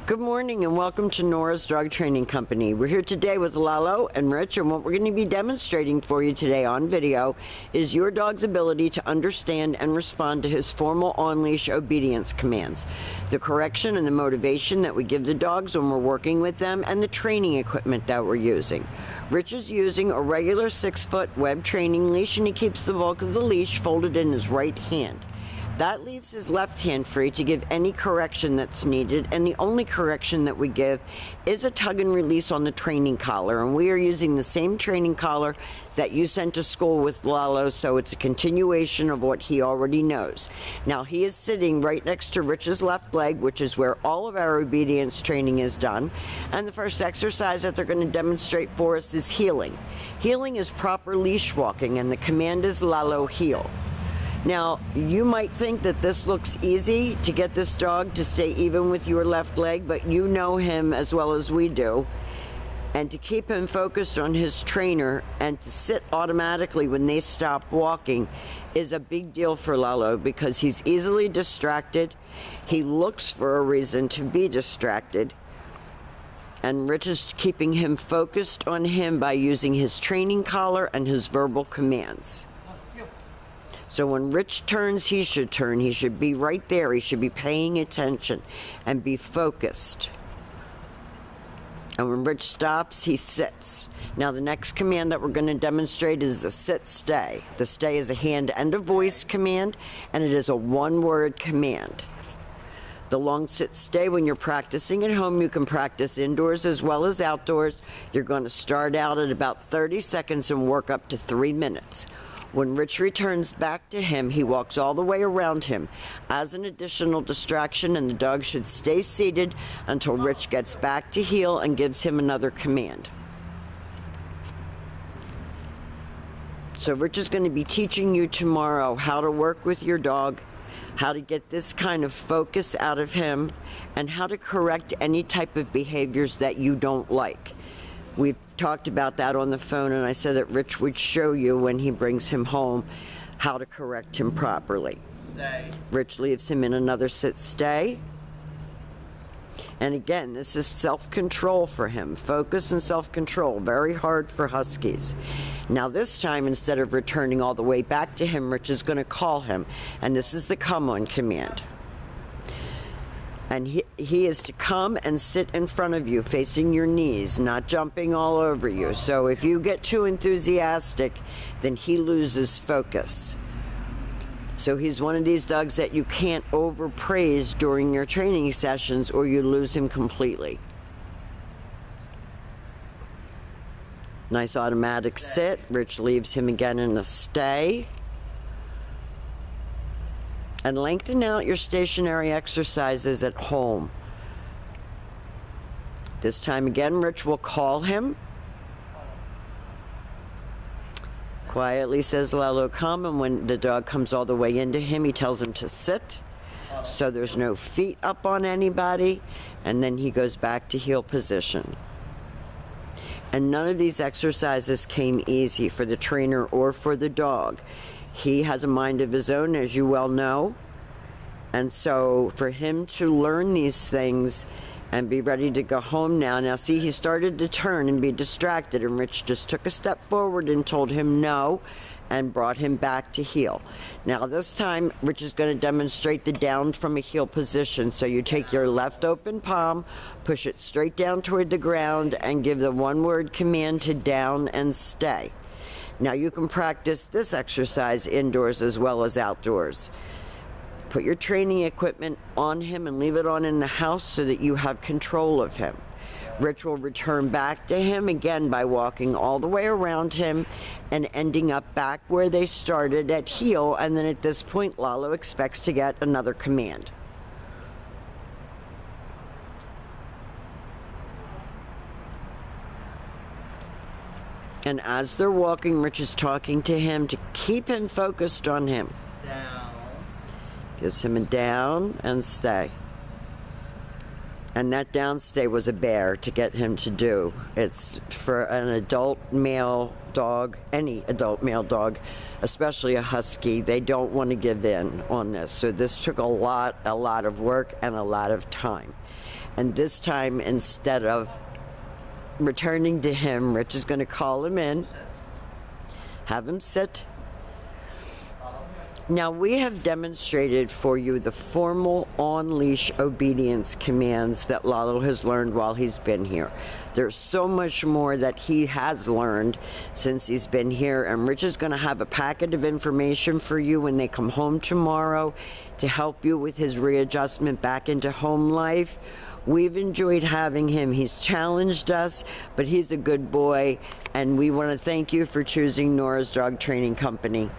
Good morning and welcome to Nora's Dog Training Company. We're here today with Lalo and Rich, and what we're going to be demonstrating for you today on video is your dog's ability to understand and respond to his formal on-leash obedience commands, the correction and the motivation that we give the dogs when we're working with them, and the training equipment that we're using. Rich is using a regular 6-foot web training leash, and he keeps the bulk of the leash folded in his right hand. That leaves his left hand free to give any correction that's needed, and the only correction that we give is a tug and release on the training collar, and we are using the same training collar that you sent to school with Lalo, so it's a continuation of what he already knows. Now he is sitting right next to Rich's left leg, which is where all of our obedience training is done, and the first exercise that they're going to demonstrate for us is heeling. Heeling is proper leash walking, and the command is Lalo heel. Now, you might think that this looks easy to get this dog to stay even with your left leg, but you know him as well as we do. And to keep him focused on his trainer and to sit automatically when they stop walking is a big deal for Lalo because he's easily distracted. He looks for a reason to be distracted. And Rich is keeping him focused on him by using his training collar and his verbal commands. So when Rich turns, he should turn. He should be right there. He should be paying attention and be focused. And when Rich stops, he sits. Now the next command that we're going to demonstrate is the sit-stay. The stay is a hand and a voice command, and it is a one-word command. The long sit-stay, when you're practicing at home, you can practice indoors as well as outdoors. You're going to start out at about 30 seconds and work up to 3 minutes. When Rich returns back to him, he walks all the way around him as an additional distraction, and the dog should stay seated until Rich gets back to heel and gives him another command. So Rich is going to be teaching you tomorrow how to work with your dog, how to get this kind of focus out of him, and how to correct any type of behaviors that you don't like. We've talked about that on the phone, and I said that Rich would show you when he brings him home how to correct him properly. Stay. Rich leaves him in another sit-stay. And again, this is self-control for him. Focus and self-control, very hard for huskies. Now this time, instead of returning all the way back to him, Rich is going to call him, and this is the come on command. And he is to come and sit in front of you, facing your knees, not jumping all over you. So if you get too enthusiastic, then he loses focus. So he's one of these dogs that you can't overpraise during your training sessions or you lose him completely. Nice automatic sit. Rich leaves him again in a stay. And lengthen out your stationary exercises at home. This time again, Rich will call him. Quietly says Lalo, come, and when the dog comes all the way into him, he tells him to sit. So there's no feet up on anybody, and then he goes back to heel position. And none of these exercises came easy for the trainer or for the dog. He has a mind of his own, as you well know. And so for him to learn these things and be ready to go home now see, he started to turn and be distracted, and Rich just took a step forward and told him no and brought him back to heel. Now this time, Rich is going to demonstrate the down from a heel position. So you take your left open palm, push it straight down toward the ground, and give the one-word command to down and stay. Now you can practice this exercise indoors as well as outdoors. Put your training equipment on him and leave it on in the house so that you have control of him. Rich will return back to him again by walking all the way around him and ending up back where they started at heel, and then at this point Lalo expects to get another command. And as they're walking, Rich is talking to him to keep him focused on him. Down. Gives him a down and stay. And that down stay was a bear to get him to do. It's for an adult male dog, any adult male dog, especially a husky, they don't want to give in on this. So this took a lot of work and a lot of time. And this time, instead of returning to him, Rich is going to call him in, have him sit. Now, we have demonstrated for you the formal on-leash obedience commands that Lalo has learned while he's been here. There's so much more that he has learned since he's been here, and Rich is going to have a packet of information for you when they come home tomorrow to help you with his readjustment back into home life. We've enjoyed having him. He's challenged us, but he's a good boy, and we want to thank you for choosing Nora's Dog Training Company.